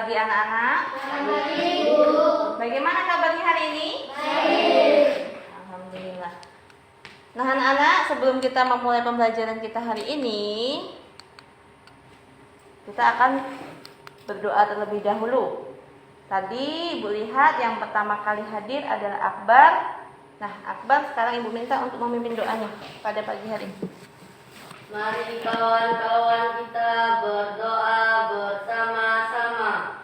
pagi anak-anak. Selamat pagi, Bu. Bagaimana kabarnya hari ini? Baik. Alhamdulillah. Nah anak-anak, sebelum kita memulai pembelajaran kita hari ini, kita akan berdoa terlebih dahulu. Tadi Ibu lihat yang pertama kali hadir adalah Akbar. Nah Akbar, sekarang Ibu minta untuk memimpin doanya pada pagi hari ini. Mari kawan-kawan kita berdoa bersama-sama.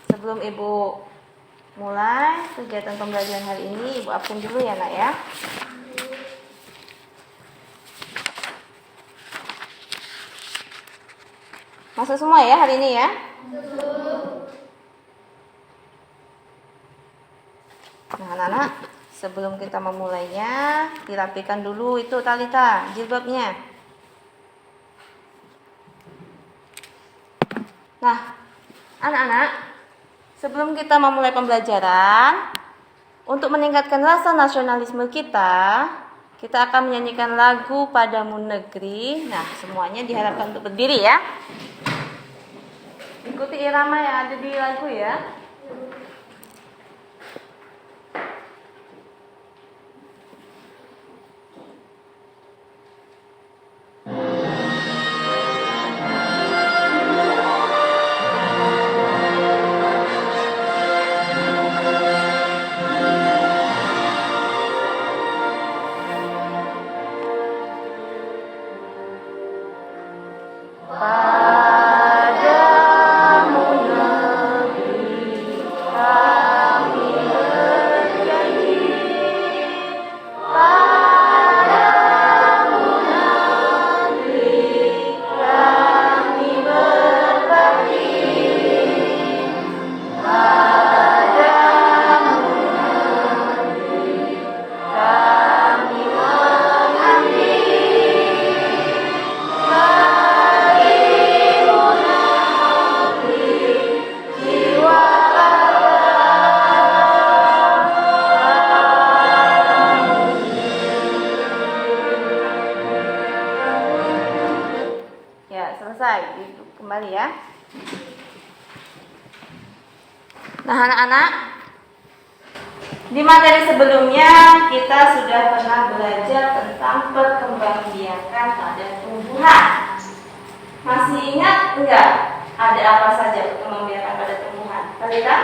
Sebelum Ibu mulai kegiatan pembelajaran hari ini, Ibu absen dulu ya nak ya. Masuk semua ya hari ini ya. Nah anak-anak, sebelum kita memulainya, dirapikan dulu itu Talita, jilbabnya. Nah anak-anak, sebelum kita memulai pembelajaran, untuk meningkatkan rasa nasionalisme kita akan menyanyikan lagu Padamu Negeri. Nah, semuanya diharapkan untuk berdiri ya. Ikuti irama yang ada di lagu ya. Selesai, kembali ya. Nah anak-anak, di materi sebelumnya kita sudah pernah belajar tentang perkembangbiakan pada tumbuhan. Masih ingat enggak? Ada apa saja perkembangbiakan pada tumbuhan? Talita?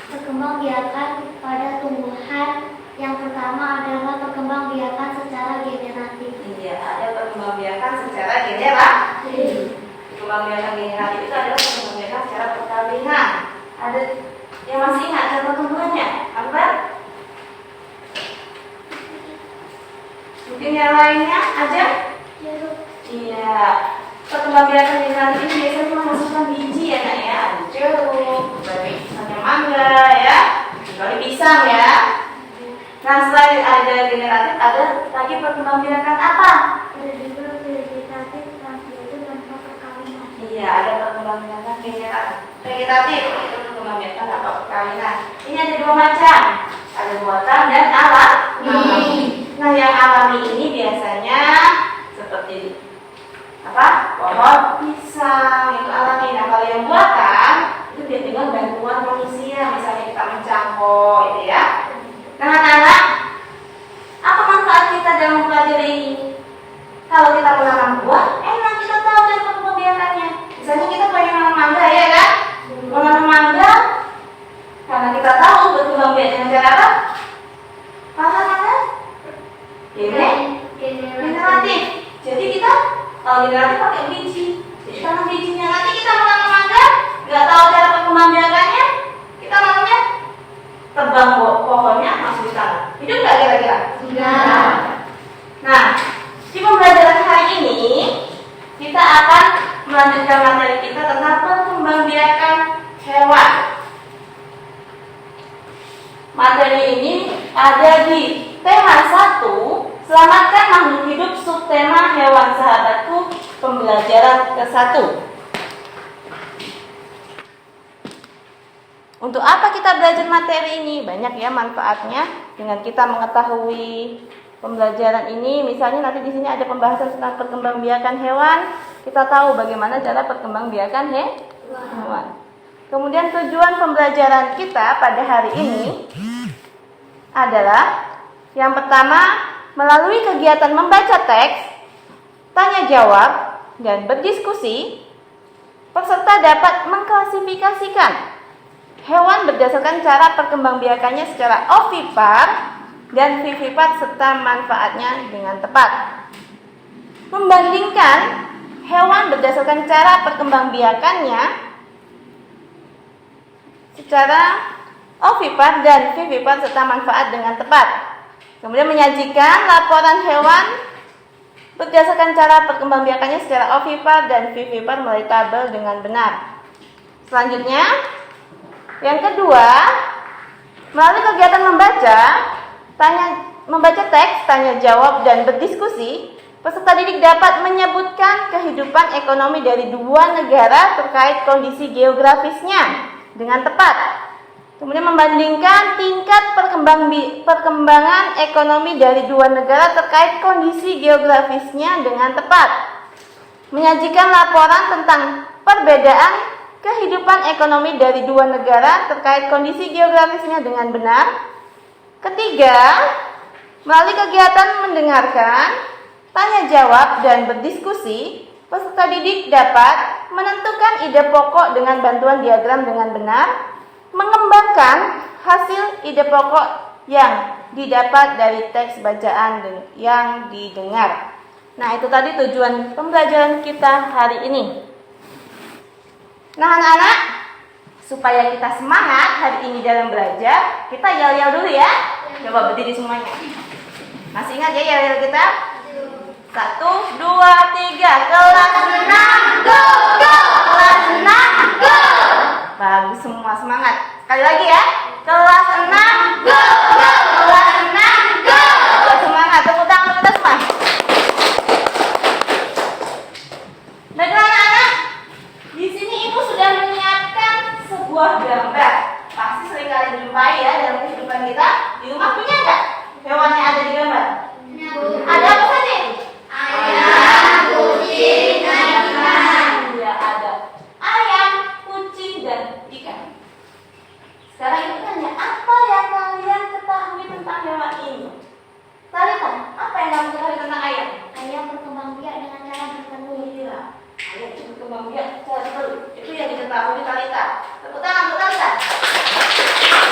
Perkembangbiakan pada tumbuhan yang pertama adalah perkembangbiakan secara generatif. Iya, ada perkembangbiakan secara generatif. perkembangbiakan generatif itu adalah perkembangbiakan secara perkawinan. Ada yang masih ingat cara pertumbuhannya? Apa? Mungkin yang lainnya aja? Iya. Perkembangbiakan generatif ini biasanya menghasilkan biji ya nak ya. Ada jeruk, ada mangga ya, kecuali pisang ya. Nah selain ada generatif, ada lagi perkembangbiakan apa? Ada juga vegetatif, transmigratif, dan perkawinan. Iya, ada perkembangbiakan vegetatif, itu perkembangbiakan atau perkawinan. Ini ada dua macam, ada buatan dan alami. Nah, yang alami ini biasanya seperti apa? Pohon pisang itu alami. Nah, kalau yang buatan itu dia dengan bantuan manusia, misalnya kita mencangkok, itu ya. Nah, anak-anak, apa manfaat kita dalam mempelajari ini? Kalau kita menanam buah, enak kita tahu dari perkembangbiakannya. Misalnya kita pengen menanam mangga ya kan? Menanam mangga, karena kita tahu perkembangbiakan dengan cara apa? Paham mana? Generatif. Jadi kita kalau generatif pakai biji. Jadi karena bijinya nanti kita menanam mangga, nggak tahu cara perkembangbiakannya, kita nanamnya tebang pohonnya masuk di tanah. Hidup nggak kira-kira? Enggak. Nah, di pembelajaran hari ini kita akan melanjutkan materi kita tentang perkembangbiakan hewan. Materi ini ada di tema 1, selamatkan makhluk hidup, subtema hewan sahabatku, pembelajaran ke-1. Untuk apa kita belajar materi ini? Banyak ya manfaatnya dengan kita mengetahui pembelajaran ini. Misalnya nanti di sini ada pembahasan tentang perkembangbiakan hewan. Kita tahu bagaimana cara perkembangbiakan hewan. Kemudian tujuan pembelajaran kita pada hari ini adalah yang pertama, melalui kegiatan membaca teks, tanya jawab, dan berdiskusi, peserta dapat mengklasifikasikan hewan berdasarkan cara perkembangbiakannya secara ovipar dan vivipar serta manfaatnya dengan tepat. Membandingkan hewan berdasarkan cara perkembangbiakannya secara ovipar dan vivipar serta manfaat dengan tepat. Kemudian menyajikan laporan hewan berdasarkan cara perkembangbiakannya secara ovipar dan vivipar melalui tabel dengan benar. Selanjutnya, yang kedua, melalui kegiatan membaca teks, tanya jawab, dan berdiskusi, peserta didik dapat menyebutkan kehidupan ekonomi dari dua negara terkait kondisi geografisnya dengan tepat. Kemudian membandingkan tingkat perkembangan ekonomi dari dua negara terkait kondisi geografisnya dengan tepat. Menyajikan laporan tentang perbedaan kehidupan ekonomi dari dua negara terkait kondisi geografisnya dengan benar. Ketiga, melalui kegiatan mendengarkan, tanya jawab, dan berdiskusi, peserta didik dapat menentukan ide pokok dengan bantuan diagram dengan benar, mengembangkan hasil ide pokok yang didapat dari teks bacaan yang didengar. Nah, itu tadi tujuan pembelajaran kita hari ini. Nah, anak-anak, supaya kita semangat hari ini dalam belajar, kita yel-yel dulu ya. Coba berdiri semuanya. Masih ingat ya yel-yel kita? 1, 2, 3. Kelas 6, go, go. Kelas 6, go. Bagus semua, semangat. Sekali lagi ya. Kelas 6, go, go. Kelas 6, go. Semangat, tepuk tangan kita semua. Baiklah anak-anak, di sini ibu sudah menyiapkan sebuah gambar. Pasti sering kali jumpai ya dalam kehidupan kita. Di rumah punya nggak hewan yang ada di gambar? Ada apa saja? Ayam, kucing, dan ikan. Ya, ada ayam, kucing, dan ikan. Sekarang ibu tanya, apa yang kalian ketahui tentang hewan ini? Talita, apa yang kamu ketahui tentang ayam? Ayam berkembang biak dengan cara bertelur. Iya, ayam itu berkembang biak secara telur. Itu yang diketahui Talita. Tepuk tangan untuk Talita.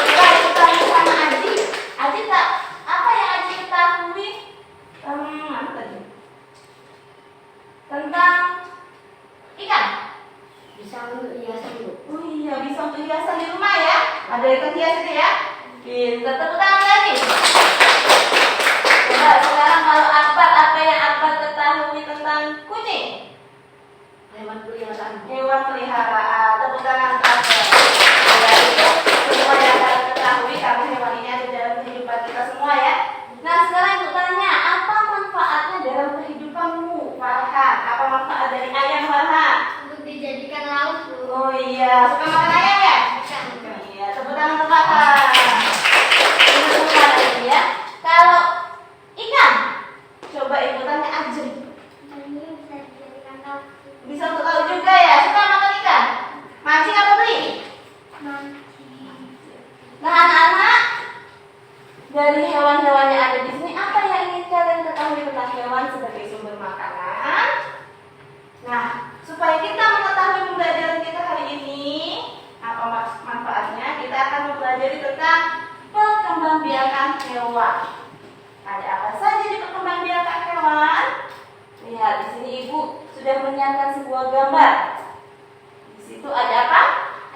Coba ibu tanya sama Aji. Aji tak, apa yang Aji ketahui? Mana tadi? Tentang ikan. Bisa untuk hiasan Bu. Oh iya, bisa untuk hiasan di rumah ya. Ada ikan hias itu ya. Pintar, tepuk tangan lagi. Coba sekarang kalau Akbar, apa yang Akbar ketahui tentang kucing? Hewan peliharaan. Hewan peliharaan. Tepuk tangan Akbar. Ya, itu semua yang kalian ketahui karena hewan ini ada dalam kehidupan kita semua ya. Nah, sekarang ibu tanya, apa manfaatnya dalam kehidupanmu, Farhan? Apa manfaat dari ayam, Farhan? Untuk dijadikan lauk Bu. Oh iya, suka makan ayam ya? Iya, tepuk tangan untuk Farhan. Ini semua lagi ya. Kalau ikan, coba ibu tanya Ajri. Ini bisa dijadikan lauk. Bisa untuk tahu juga ya, suka makan ikan? Mancing apa beli? Mancing. Nah anak-anak, dari hewan-hewan yang ada di sini, apa yang ingin kalian ketahui tentang hewan sebagai sumber makanan? Nah, supaya kita mengetahui pembelajaran kita hari ini, apa manfaatnya? Kita akan mempelajari tentang perkembangbiakan hewan. Ada apa saja di perkembangbiakan hewan? Lihat di sini ibu sudah menyiapkan sebuah gambar. Di situ ada apa?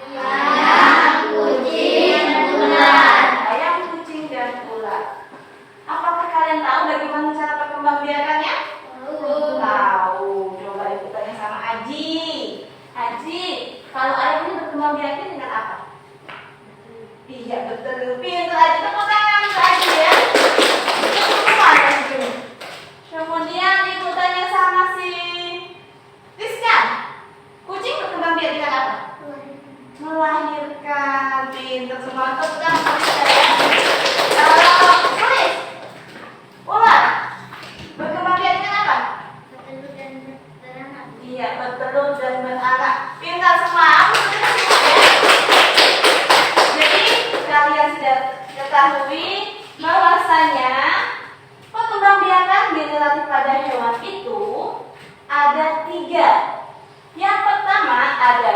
Ayam, kucing, dan ular. Ayam, kucing, dan ular. Apakah kalian tahu bagaimana cara perkembangbiakannya? Tahu. Coba ibu tanya sama Aji. Aji, kalau ayam ini berkembangbiakan dengan apa? Iya betul. Pintar Aji, tepuk tangan untuk Aji ya. Semua ada di sini. Kemudian ibu tanya sama si Rizka. Kucing berkembangbiak dengan apa? Melahirkan. Pintar semua, tepuk tangan untuk Rizka ya. Tulis. Ular berkembangbiak dengan apa? Bertelur dan beranak. Iya, bertelur dan beranak. Pintar semua. Aku sudah semua ya. Jadi kalian sudah ketahui bahwasanya perkembangbiakan generatif pada hewan itu ada 3. Yang pertama ada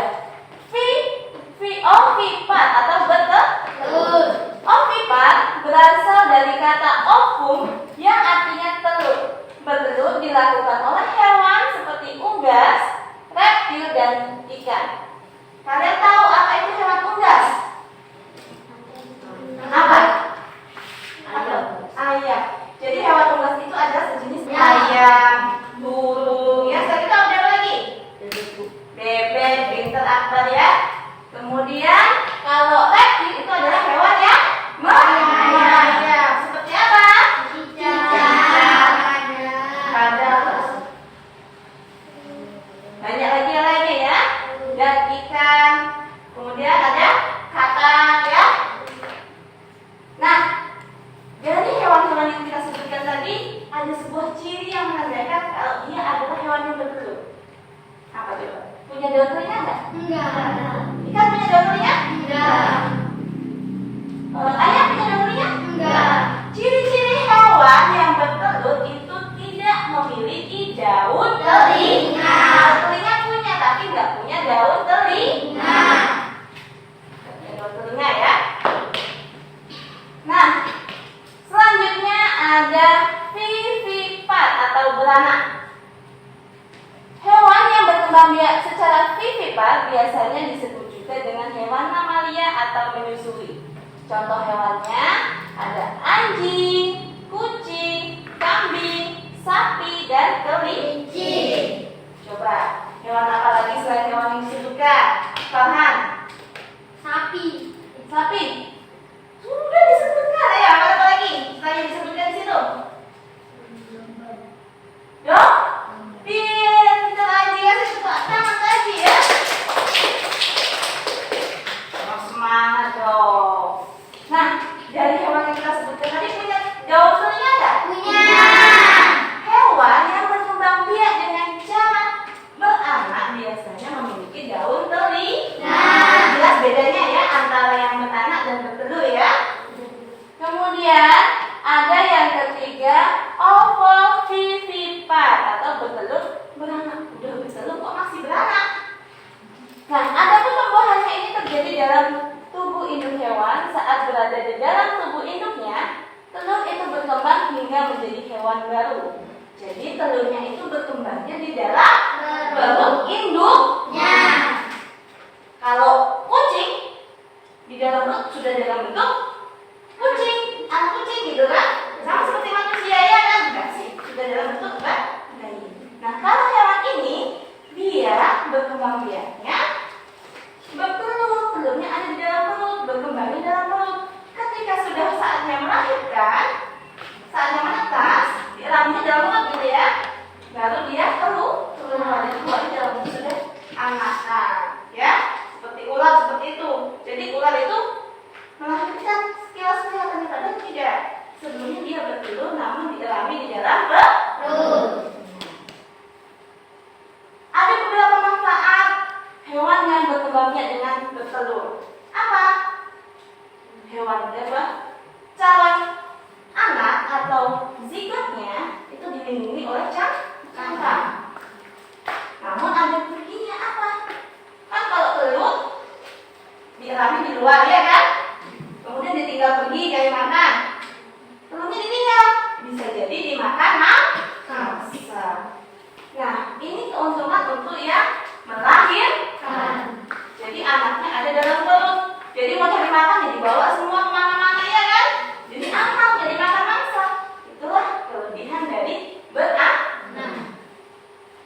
ovipat atau bertelur. Ovipat berasal dari kata ovum yang artinya telur. Bertelur dilakukan oleh hewan seperti unggas, reptil, dan ikan. Kalian tahu apa itu hewan unggas? Apa? Ayam. Jadi hewan unggas itu adalah sejenis ayam, burung. Ya, sekarang kita udah apa lagi? Bebek, pinter Akbar ya. Kemudian kalau reptil itu adalah hewan yang merayap. Seperti apa? Ada banyak lagi yang lainnya ya. Dan ikan. Kemudian ada katak ya. Nah, dari hewan-hewan yang kita sebutkan tadi ada sebuah ciri yang menandakan kalau dia adalah hewan yang bertelur. Apa coba? Punya daun telinga enggak? Enggak. Ikan punya daun telinga? Enggak. Ayam punya daun telinga? Enggak. Ciri-ciri hewan yang bertelur itu tidak memiliki daun telinga. Telinga punya tapi nggak punya daun telinga. Nggak punya daun telinga ya. Nah, selanjutnya ada vivipat atau beranak. Hewan yang berkembang biak secara vivipat biasanya disebut juga dengan hewan mamalia atau menyusui. Contoh hewannya ada anjing, kucing, kambing, sapi, dan kelinci. Coba, hewan apa lagi selain hewan yang disebutkan? Farhan. Sapi. Sapi. Sudah disebutkan ya, apa lagi? Selain yang disebutkan di situ. Yo, pintar aja ya, tepuk tangan lagi ya. Oh, semangat dong. Nah, dari hewan yang kita sebutkan tadi punya daun telinga nggak? Punya. Hewan yang berkembang biak dengan cara beranak biasanya memiliki daun telinga. Jelas bedanya ya antara yang beranak dan kan? Saatnya menetas, iraminya dalam mulut gitu ya. Baru dia keluar di dalam mulut sudah anakan, ya. Seperti ular seperti itu. Jadi ular itu melahirkan sekilas kelihatan padahal tidak. Sebelumnya dia bertelur namun diirami di dalam perut. Ada beberapa manfaat hewan yang berkembang biak dengan bertelur. Apa? Hewan calon anak atau zigotnya itu dilindungi oleh cangkang. Namun ada ruginya apa? Kan kalau telur diirami di luar ya kan? Kemudian ditinggal pergi cari makan. Telurnya ditinggal, bisa jadi dimakan mangsa. Nah, ini keuntungan untuk yang melahirkan. Jadi anaknya ada dalam perut. Jadi mau cari makan ya dibawa semua kemana-mana ya kan? Jadi aman, jadi makan mangsa. Itulah kelebihan dari beranak.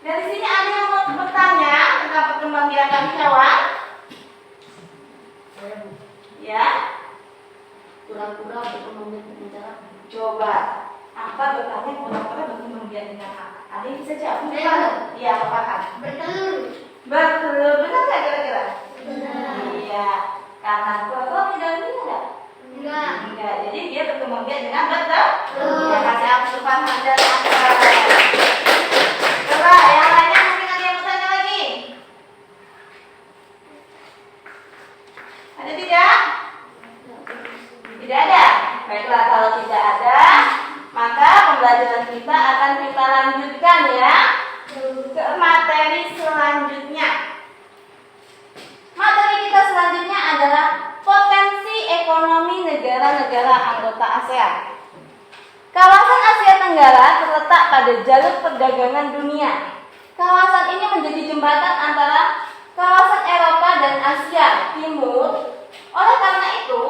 Dari sini ada yang mau bertanya tentang perkembangbiakan hewan? Ya? Kura-kura berkembang biak. Coba apa bertanya kura-kura berkembangbiak dengan apa? Ada yang bisa jawab? Saya. Iya, apakah? Bertelur. Bertelur, benar nggak kira-kira? Benar. Iya, karena kura-kura tidak enggak? Enggak. Enggak, jadi dia berkembang biak dengan bertelur. Betul. Ya, kasih asupan aja. Coba yang lainnya mungkin ada yang bertanya lagi? Ada tidak? Tidak ada. Baiklah, kalau tidak ada, maka pembelajaran kita akan kita lanjutkan ya ke materi selanjutnya. Materi kita selanjutnya adalah potensi ekonomi negara-negara anggota ASEAN. Kawasan Asia Tenggara terletak pada jalur perdagangan dunia. Kawasan ini menjadi jembatan antara kawasan Eropa dan Asia Timur. Oleh karena itu,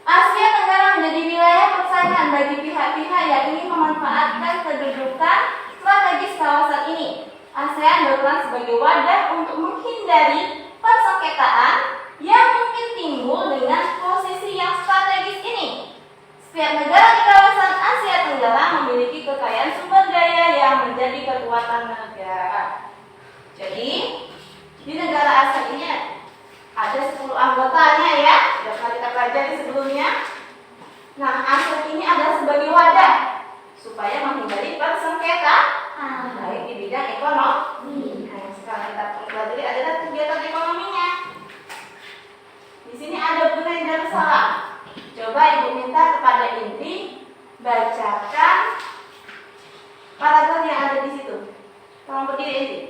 Asia Tenggara menjadi wilayah persaingan bagi pihak-pihak yang ingin memanfaatkan kedudukan strategis kawasan ini. ASEAN berperan sebagai wadah untuk menghindari persengketaan yang mungkin timbul dengan posisi yang strategis ini. Setiap negara di kawasan Asia Tenggara memiliki kekayaan sumber daya yang menjadi kekuatan negara. Jadi, di negara ASEAN ini ada 10 anggotanya ya, sudah pernah kita pelajari sebelumnya. Nah, ASEAN ini adalah sebagai wadah supaya menghindari persengketaan baik di bidang ekonomi. Nah, yang sekarang kita pelajari adalah kegiatan ekonominya. Di sini ada Brunei Darussalam. Coba Ibu minta kepada Indri bacakan paragraf yang ada di situ. Tolong berdiri Indri.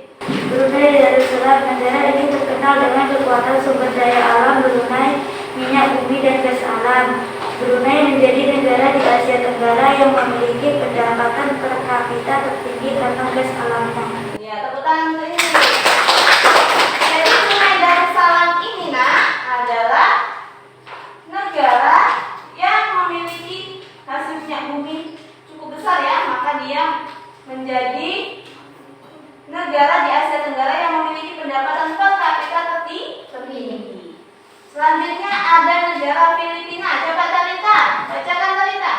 Brunei Darussalam, negara ini terkenal dengan kekuatan sumber daya alam Brunei, minyak bumi dan gas alam. Brunei menjadi negara di Asia Tenggara yang memiliki pendapatan per kapita tertinggi karena gas alamnya. Ya, tepuk tangan untuk ini. Jadi Brunei Darussalam ini adalah negara yang memiliki hasil minyak bumi cukup besar ya, maka dia menjadi negara di Asia Tenggara yang memiliki pendapatan per kapita tertinggi. Selanjutnya ada negara Filipina. Coba Talita, bacakan Talita.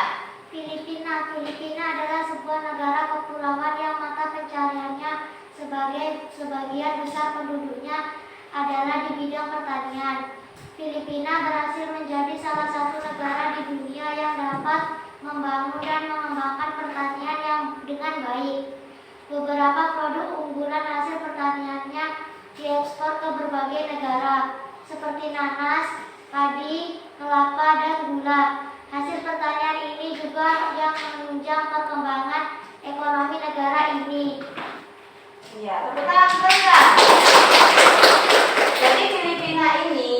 Filipina adalah sebuah negara kepulauan yang mata pencariannya sebagian besar penduduknya adalah di bidang pertanian. Filipina berhasil menjadi salah satu negara di dunia yang dapat membangun dan mengembangkan pertanian yang dengan baik. Beberapa produk unggulan hasil pertaniannya diekspor ke berbagai negara seperti nanas, padi, kelapa, dan gula. Hasil pertanian ini juga yang menunjang perkembangan ekonomi negara ini. Iya, tepuk tangan Talita. Jadi Filipina ini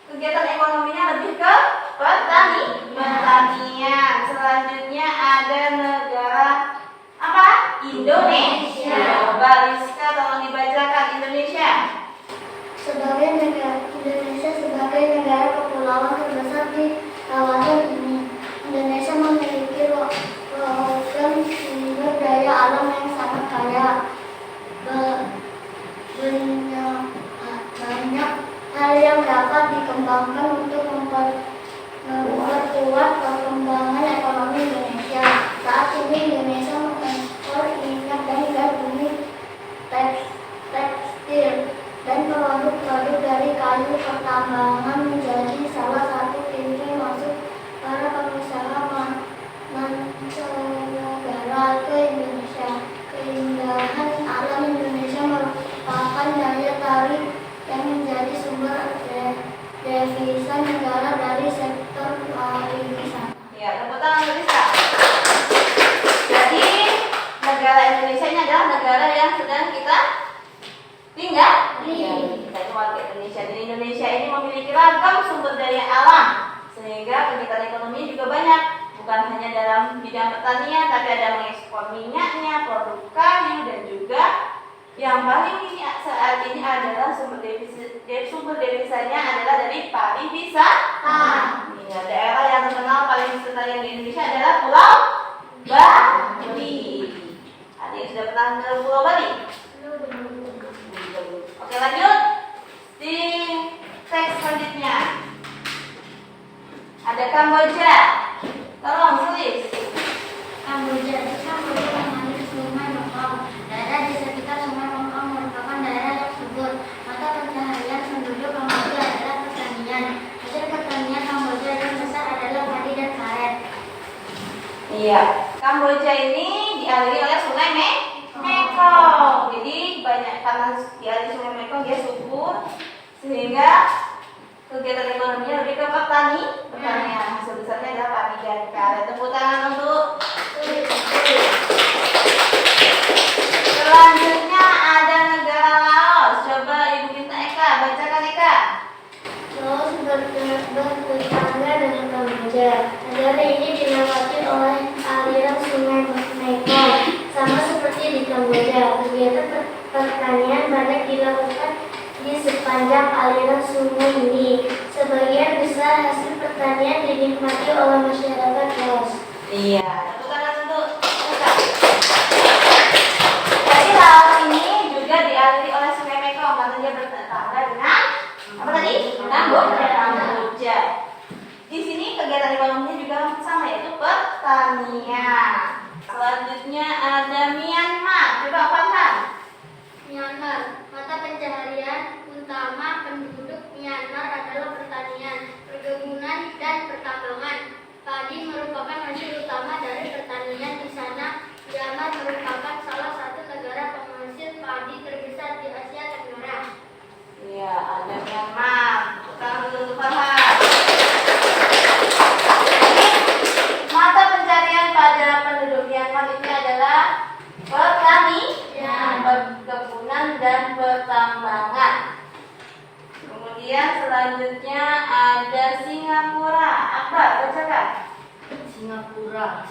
kegiatan ekonominya lebih ke pertanian. Selanjutnya ada negara apa? Indonesia. Coba Rizka tolong dibacakan Indonesia. Indonesia sebagai negara kepulauan terbesar di kawasan ini. Indonesia memiliki ragam sumber daya alam yang sangat kaya. Banyak hal yang dapat dapat dikembangkan untuk memperkuat perkembangan ekonomi Indonesia. Saat ini Indonesia mengekspor minyak dan gas bumi, tekstil, dan produk-produk dari kayu pertambangan menjadi salah satu pintu masuk para pengusaha mancanegara ke Indonesia. Keindahan alam Indonesia merupakan daya tarik yang menjadi sumber devisa negara dari sektor pariwisata. Ya, tepuk tangan untuk Rizka. Jadi, negara Indonesia ini adalah negara yang sedang kita tinggal. Ya, kita itu warga Indonesia. Dan Indonesia ini memiliki ragam sumber daya alam, sehingga kegiatan ekonomi juga banyak. Bukan hanya dalam bidang pertanian, tapi ada mengekspor minyaknya, produk kayu, dan juga yang paling ini saat ini adalah sumber devisanya adalah dari pariwisata. Ya, daerah yang terkenal paling wisata di Indonesia adalah Pulau Bali. Ada yang sudah pernah ke Pulau Bali? Oke, lanjut di teks selanjutnya. Ada Kamboja. Tolong tulis. Kamboja mengalir Sungai Mekong. Daerah di sekitar Sungai Mekong merupakan daerah yang subur. Mata pencaharian penduduk Kamboja adalah pertanian. Hasil pertanian Kamboja yang besar adalah padi dan karet. Iya, Kamboja ini dialiri oleh Sungai Mekong. Jadi banyak karena dialiri Sungai Mekong dia subur, sehingga kegiatan ekonominya lebih ke pertanian. Hasil besarnya adalah padi dan karet. Tepuk tangan untuk selanjutnya ada negara Laos. Coba Ibu minta Eka, bacakan Eka. Laos bertetangga dengan Kamboja. Negara ini dilewati oleh aliran Sungai Mekong. Sama seperti di Kamboja, kegiatan pertanian banyak dilakukan di sepanjang aliran sungai ini. Sebagian besar hasil pertanian dinikmati oleh masyarakat Laos. Iya, tepuk tangan untuk Eka. Jadi Laos ini juga dialiri oleh Sungai Mekong karena dia bertetangga dengan apa tadi? Kamboja. Di sini kegiatan ekonominya juga sama, yaitu pertanian. Selanjutnya ada Myanmar. Coba Farhan. Myanmar, mata pencaharian utama penduduk Myanmar adalah pertanian, perkebunan, dan pertambangan. Padi merupakan hasil utama dari pertanian di sana. Myanmar merupakan salah satu negara penghasil padi terbesar di Asia Tenggara. Iya, ada Myanmar. Utama untuk Farhan. Mata pencarian pada penduduk Myanmar ini adalah pertanian, perkebunan, dan pertambangan. Kemudian selanjutnya ada Singapura. Akbar, bacakan. Singapura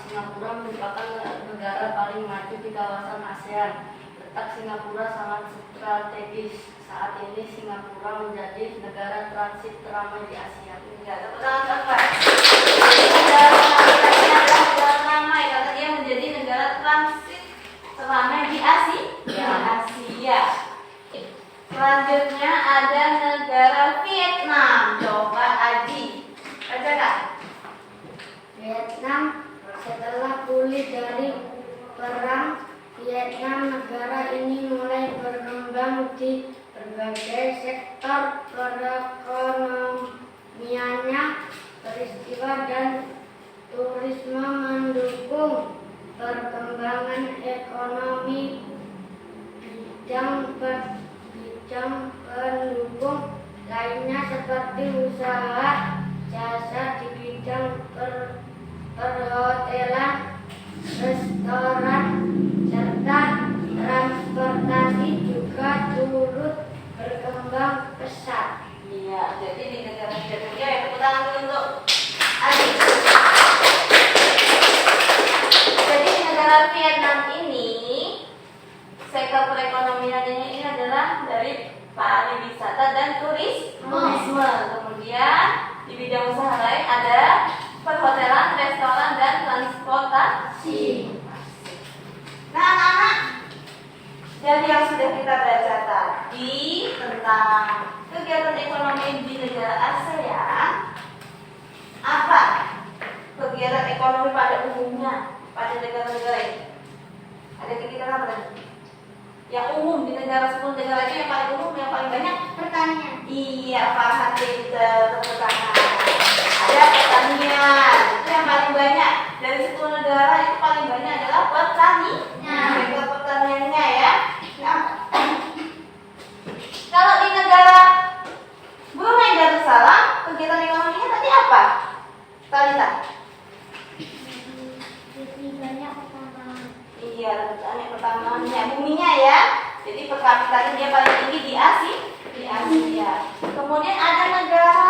merupakan negara paling maju di kawasan ASEAN. Letak Singapura sangat strategis. Saat ini Singapura menjadi negara transit teramai di Asia. Ya, tepuk tangan Akbar. Negara adalah ramai karena dia menjadi negara transit teramai di Asia. Selanjutnya ada negara Vietnam. Coba Aji, bacakan. Vietnam, setelah pulih dari perang Vietnam, negara ini mulai berkembang di berbagai sektor perekonomiannya. Peristiwa dan turisme mendukung perkembangan ekonomi. Bidang pendukung lainnya seperti usaha jasa di bidang perhotelan, restoran, serta transportasi juga turut berkembang pesat. Iya, jadi di negara Vietnam ya, tepuk tangan dulu untuk Adi. Jadi di negara Vietnam ini sektor perekonomian ini adalah dari pariwisata dan turisme. Kemudian di bidang usaha lain ada perhotelan, restoran, dan transportasi. Nah, anak-anak, Dari yang sudah kita baca tadi tentang kegiatan ekonomi di negara ASEAN, apa kegiatan ekonomi pada umumnya pada negara-negara ini? Ada kegiatan apa tadi? Yang umum di negara 10 negara itu yang paling umum, yang paling banyak? Pertanian. Iya, Farhan pinter, tepuk tangan. Ada pertanian, itu yang paling banyak. Dari 10 negara itu paling banyak adalah sektor pertaniannya ya. Nah, kalau di negara Brunei Darussalam, kegiatan ekonominya tadi apa? Talita? Lebih banyak pertambangan. Iya, lebih banyak pertambangannya, buminya ya. Jadi per kapitanya dia paling tinggi di Asia. Kemudian ada negara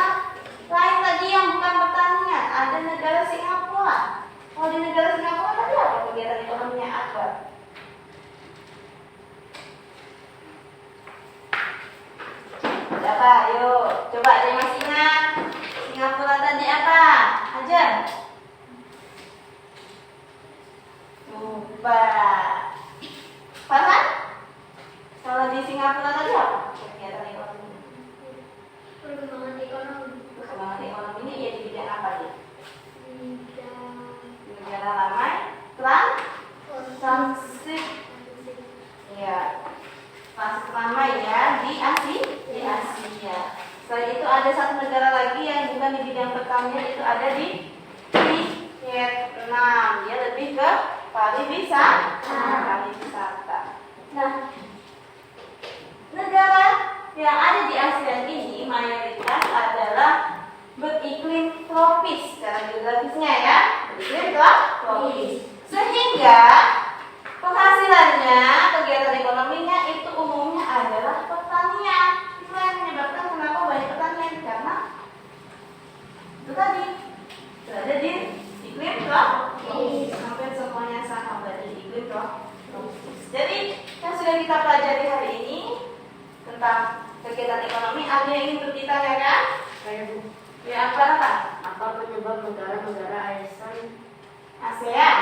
lain tadi yang bukan pertanian, ada negara Singapura. Kalau di negara Singapura tadi apa kegiatan ekonominya Akbar? Apa? Ayo, coba ada yang masih ingat? Singapura tadi apa? Ajar. Coba. Farhan? Kalau di Singapura tadi apa kegiatan ekonominya? Perkembangan ekonomi. Perkembangan ekonominya ya di bidang apa dia? Bidang Negara ramai, transit, ya, transit ramai ya di Asia. Selain itu ada satu negara lagi yang bukan di bidang pertanian, itu ada di Vietnam. Dia lebih ke pariwisata. Nah, negara yang ada di ASEAN ini mayoritas adalah beriklim tropis secara geografisnya ya, beriklim tropis. Sehingga penghasilannya, kegiatan ekonominya itu umumnya adalah pertanian. Itu yang menyebabkan kenapa banyak pertanian, karena itu tadi berada di iklim tropis. Hampir semuanya sama berada di iklim tropis. Jadi yang sudah kita pelajari hari ini tentang kegiatan ekonomi, ada yang ingin berditanyakan? Saya Bu, Ya, apa? apa penyebab negara-negara ASEAN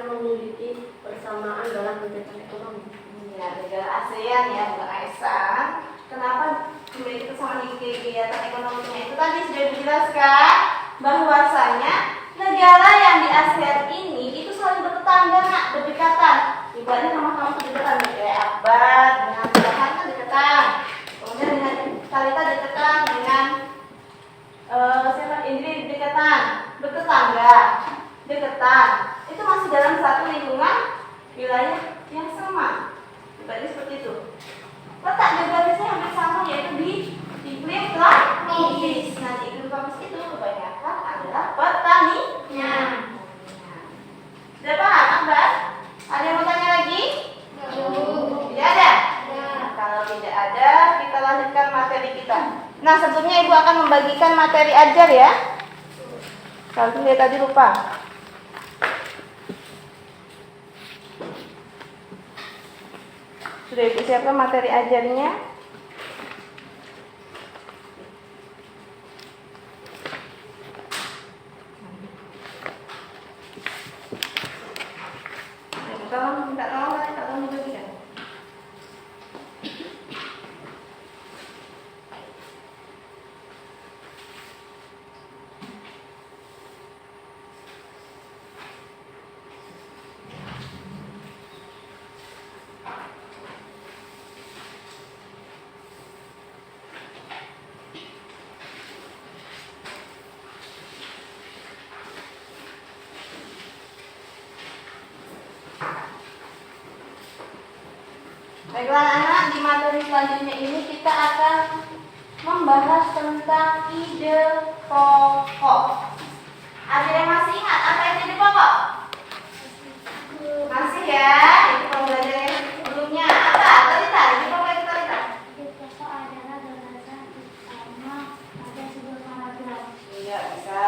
memiliki persamaan dalam kegiatan ekonomi? Ya, negara ASEAN ya, bukan ASEAN. Kenapa memiliki kesamaan di kegiatan ekonominya? Itu tadi sudah dijelaskan bahwasanya negara yang di ASEAN ini itu saling bertetangga, nak, berdekatan. Ibaratnya sama-sama berdekatan, kayak Akbar dengan Farhan kan dekatan. Kemudian dengan Talita dekatan, dengan siapa Indri dekatan, bertetangga, dekatan. Itu masih dalam satu lingkungan wilayah yang sama. Ibaratnya seperti itu. Letak geografisnya hampir sama, yaitu di iklim tropis. Nah, di iklim tropis itu kebanyakan adalah pertanian. Sudah paham, Akbar? Ada yang mau tanya lagi? Tidak ada? Kalau tidak ada, kita lanjutkan materi kita. Nah, sebelumnya Ibu akan membagikan materi ajar ya. Kalau dia tadi lupa. Sudah Ibu siapkan materi ajarnya? Tolong minta tolong tadi, tak tolong dibagikan. Baiklah anak, di materi selanjutnya ini kita akan membahas tentang ide pokok. Ada yang masih ingat apa itu ide pokok? Masih ya? Itu pembelajaran yang sebelumnya. Apa? Talita, ide pokok itu Talita? ide pokok adalah gagasan utama pada sebuah paragraf. Iya, bisa.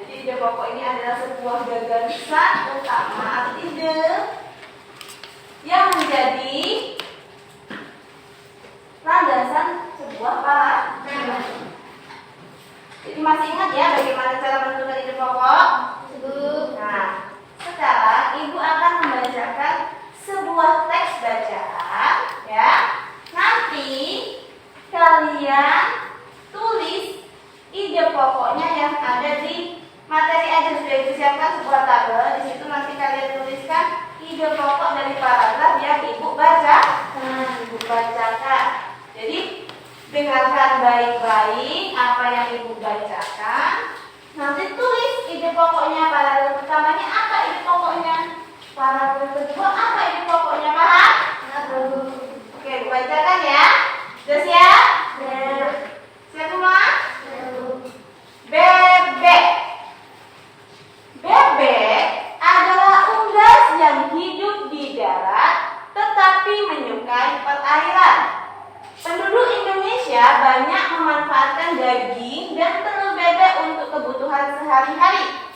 Jadi ide pokok ini adalah sebuah gagasan utama atau ide yang menjadi landasan sebuah paragraf. Jadi masih ingat ya bagaimana cara menentukan ide pokok? Nah, sekarang Ibu akan membacakan sebuah baik-baik apa yang Ibu bacakan. Nanti tulis ide pokoknya, paragraf pertamanya apa ide pokoknya, paragraf kedua apa ide pokoknya, paham? Oke, Ibu bacakan ya. Sudah siap? Siap semua? Bebek. Bebek adalah unggas yang hidup di darat tetapi menyukai perairan. Penduduk Indonesia banyak memanfaatkan daging dan telur bebek untuk kebutuhan sehari-hari.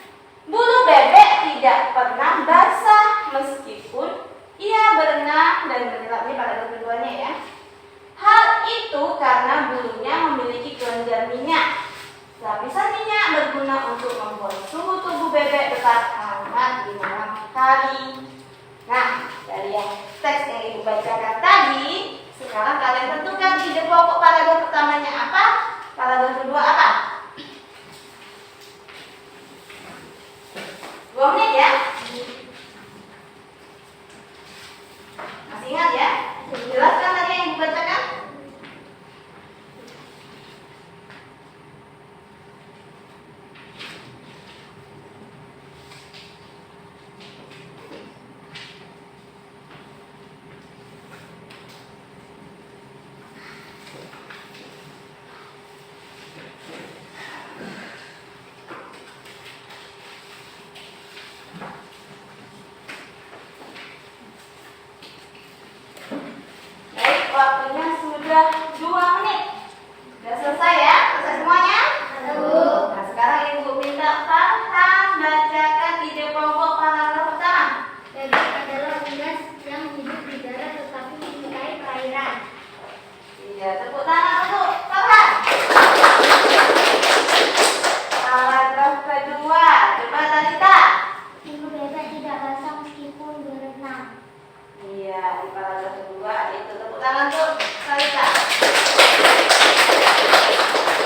Bulu bebek tidak pernah basah meskipun ia berenang dan menyelam. Ini pada keduanya ya. Hal itu karena bulunya memiliki kelenjar minyak. Lapisan minyak berguna untuk membuat suhu tubuh bebek tetap hangat di malam hari. Nah, dari yang teks yang Ibu bacakan tadi, sekarang kalian tentukan ide pokok paragraf pertamanya apa, paragraf kedua apa. 2 menit ya. Masih ingat ya? Jelaskan tadi yang Ibu bacakan. Waktunya sudah 2 menit. Sudah selesai ya? Selesai semuanya? Nah, sekarang Ibu minta Farhan bacakan ide pokok paragraf pertama. Bebek adalah unggas yang hidup di darat tetapi menyukai perairan. Iya, tepuk tangan untuk Farhan. Paragraf kedua, coba Talita. Bulu bebek tidak basah meskipun berenang. Iya, di paragraf kedua itu tepuk tangan tuh Talita.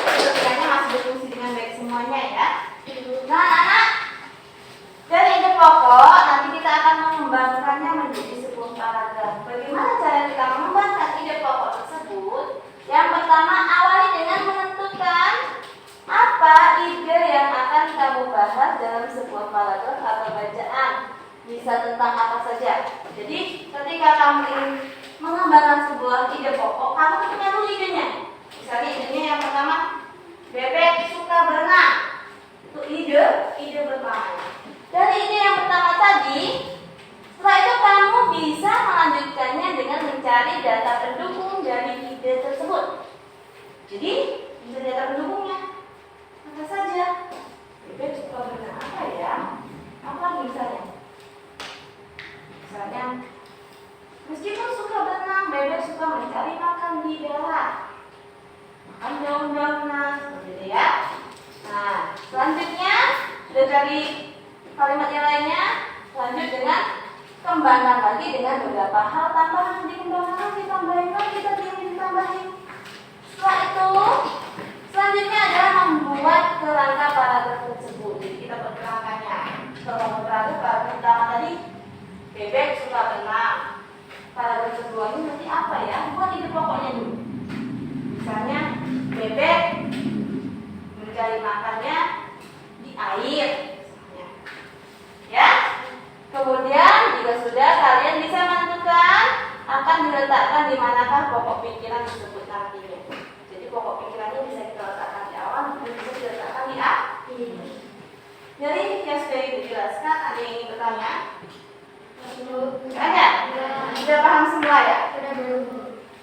Ketiganya masih berfungsi dengan baik semuanya ya. Nah, anak, dari ide pokok nanti kita akan mengembangkannya menjadi sebuah paragraf. Bagaimana cara kita mengembangkan ide pokok tersebut? Yang pertama, awali dengan menentukan apa ide yang akan kamu bahas dalam sebuah paragraf atau bacaan. Bisa tentang apa saja. Jadi ketika kamu ingin mengembangkan sebuah ide pokok, kamu punya dulu idenya. Misalnya idenya yang pertama, bebek suka berenang. Itu ide pertama. Dari ide yang pertama tadi, setelah itu kamu bisa melanjutkannya dengan mencari data pendukung dari ide tersebut. Jadi bisa data pendukungnya apa saja. Bebek suka berenang apa ya? Apa lagi misalnya? Misalnya, meskipun suka berenang, bebek suka mencari makan di darat. Makan daun-daunan, seperti itu ya. Nah, selanjutnya sudah cari kalimat yang lainnya. Lanjut dengan kembangkan lagi dengan beberapa hal tambahan, dikembangkan lagi, tambahin lagi, tadi yang ditambahin. Setelah itu, selanjutnya adalah membuat kerangka paragraf tersebut. Jadi kita buat kerangkanya. Kalau paragraf pertama tadi, bebek suka berenang. Paragraf kedua ini nanti apa ya? Buat ide pokoknya dulu. Misalnya bebek mencari makannya di air, misalnya. Ya. Kemudian jika sudah, kalian bisa menentukan akan diletakkan di manakah pokok pikiran tersebut nantinya. Jadi pokok pikirannya bisa kita letakkan di awal dan bisa diletakkan di akhir. Jadi yang sudah Ibu jelaskan, ada yang ingin bertanya? Ada? Sudah paham semua ya?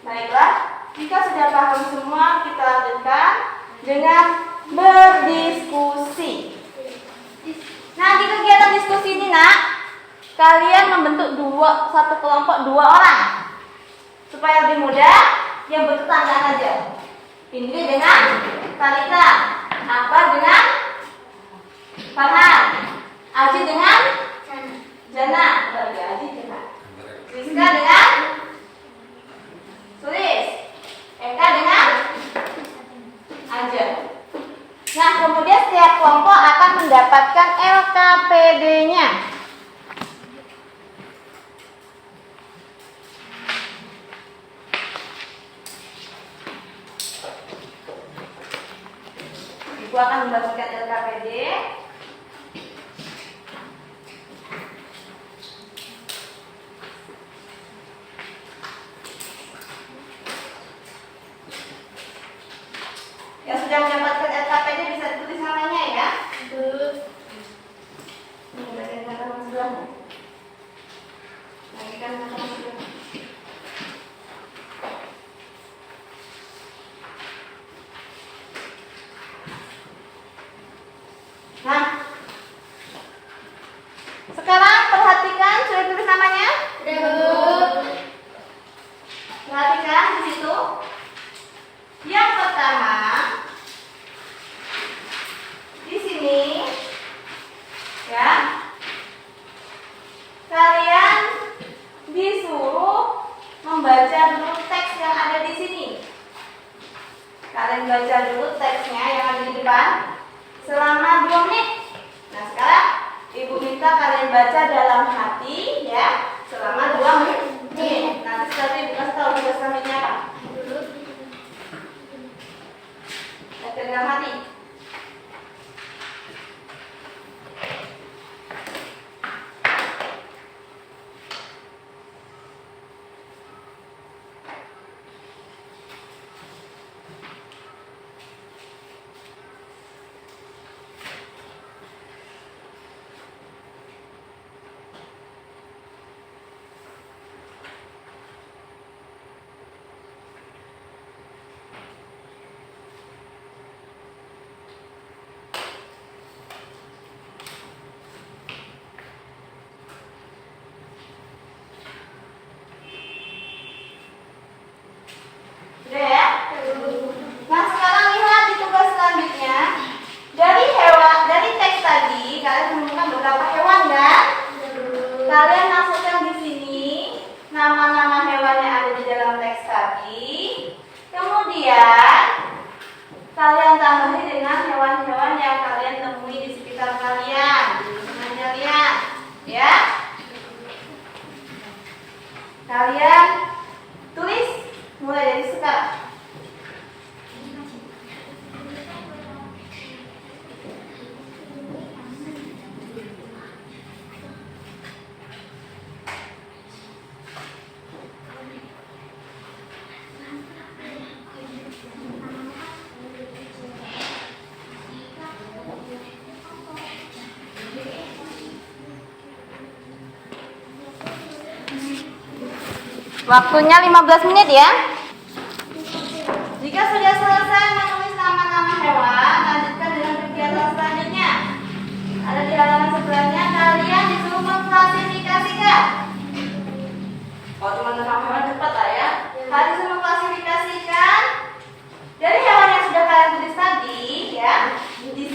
Baiklah, jika sudah paham semua, kita lanjutkan dengan berdiskusi. Nah, di kegiatan diskusi ini, nak, kalian membentuk satu kelompok 2 orang. Supaya lebih mudah, yang bertetanggaan aja. Ini dengan Talita, Akbar dengan Farhan, Aji dengan Jana, bagi Aji Jana, Rizka dengan Sulis, Eka dengan Aja. Nah, kemudian setiap kelompok akan mendapatkan LKPD-nya. Ibu akan membagikan LKPD. Yang sudah mendapatkan LKPD bisa ditulis namanya ya. Ini bagian kanan sebelahnya. Lagi kan kanan sebelah. Nah, sekarang perhatikan, sudah tulis namanya? Perhatikan di situ. Yang pertama, di sini, ya, kalian disuruh membaca dulu teks yang ada di sini. Kalian baca dulu teksnya yang ada di depan selama 2 menit. Nah, sekarang Ibu minta kalian baca dalam hati ya selama 2 menit. Nanti setelah Ibu kasih tahu tugas kalian apa. Baca dalam hati. Sudah ya? Nah, sekarang lihat di tugas selanjutnya. Dari teks tadi kalian menemukan beberapa hewan kan? Kalian masukkan di sini nama-nama hewan yang ada di dalam teks tadi. Kemudian kalian tambahi dengan hewan-hewan yang kalian temui di sekitar kalian, di lingkungan kalian, ya. Kalian tulis mulai dari sekarang. Waktunya 15 menit ya. Jika sudah selesai menulis nama-nama hewan, lanjutkan dengan kegiatan selanjutnya. Ada di halaman sebelahnya, kalian disuruh mengklasifikasikan. Kalau cuma nama hewan cepat lah ya. Kalian disuruh mengklasifikasikan dari hewan yang sudah kalian tulis tadi ya. Di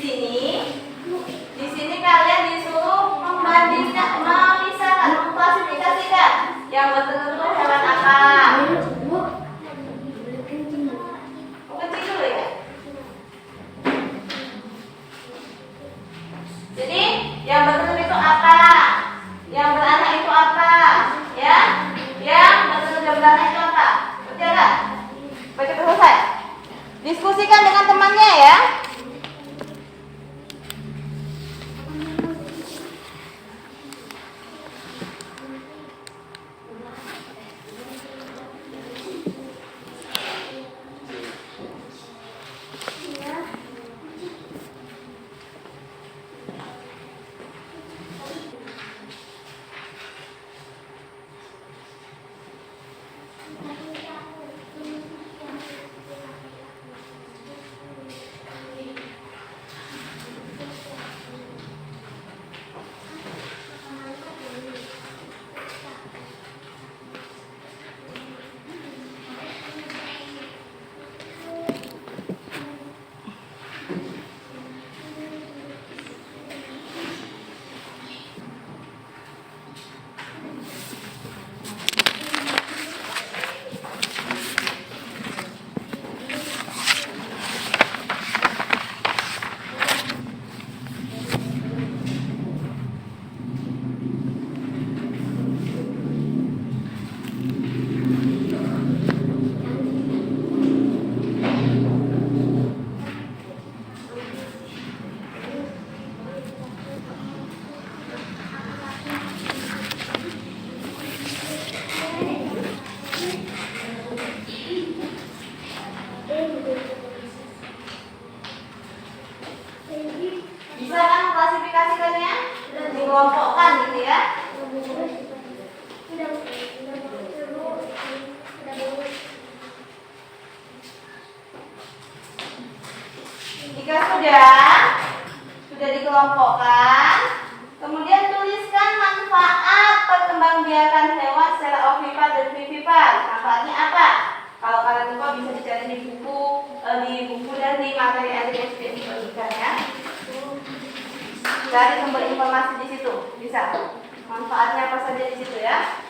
sini kalian disuruh membandingkan, memisahkan, mengklasifikasikan yang bertentu hewan apa. Kecil dulu ya. Jadi yang bertelur itu apa? Yang beranak itu apa? Ya? Yang bertelur dan beranak itu apa? Betul enggak? Baca selesai. Diskusikan dengan temannya ya. Jika sudah dikelompokkan, kemudian tuliskan manfaat perkembangbiakan hewan secara ovipar dan vivipar. Manfaatnya apa? Kalau kalian lupa bisa dicari di buku dan di materi adik yang dibagikan ya. Cari sumber informasi di situ, bisa. Manfaatnya apa saja di situ ya.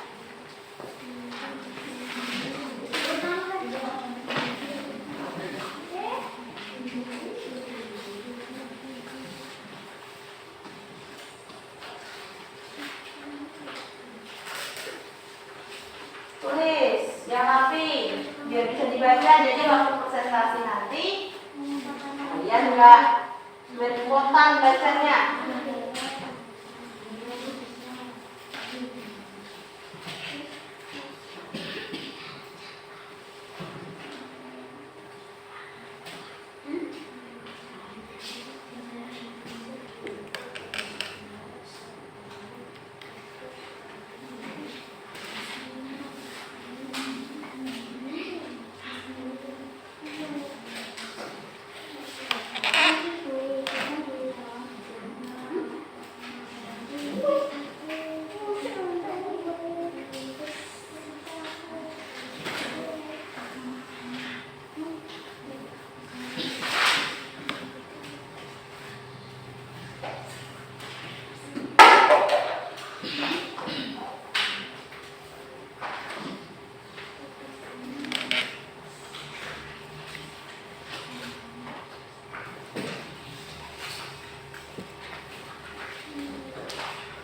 Tulis yang rapi biar bisa dibaca, jadi waktu presentasi nanti kalian enggak berkuotan bacanya.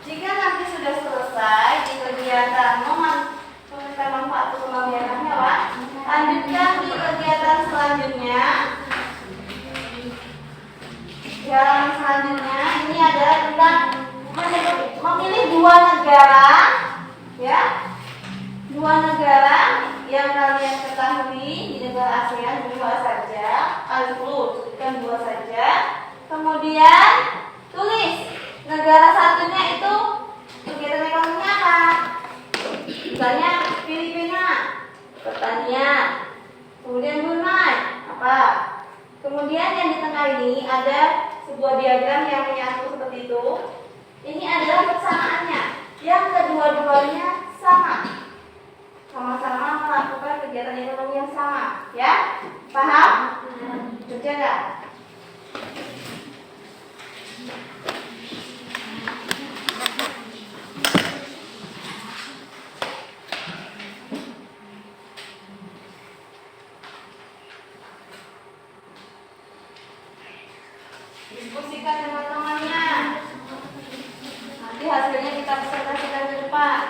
Jika nanti sudah selesai di kegiatan memberikan manfaat perkembangbiakan hewan, lanjutkan di kegiatan selanjutnya. Yang selanjutnya ini adalah tentang memilih dua negara, ya, dua negara yang kalian ketahui di negara ASEAN, dua saja, sebutkan dua saja. Kemudian tulis negara satunya itu kegiatan ekonominya apa? Misalnya Filipina, pertanian. Kemudian Brunei, apa? Kemudian yang di tengah ini ada sebuah diagram yang menyatu seperti itu. Ini adalah persamaannya. Yang kedua-duanya sama-sama melakukan kegiatan ekonomi yang sama, ya? Paham? Berjaga. Diskusikan dengan temannya. Nanti hasilnya kita presentasikan ke depan.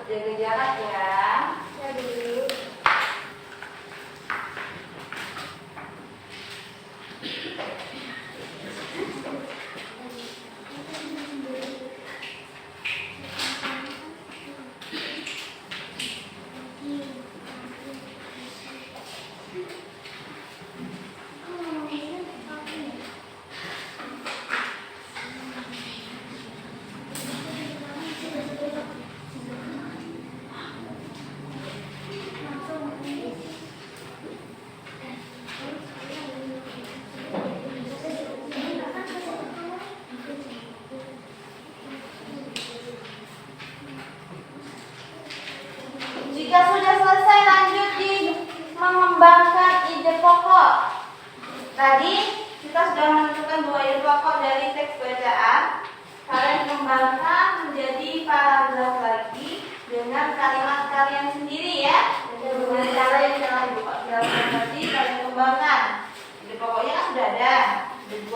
Jaga jarak ya. Ya dulu.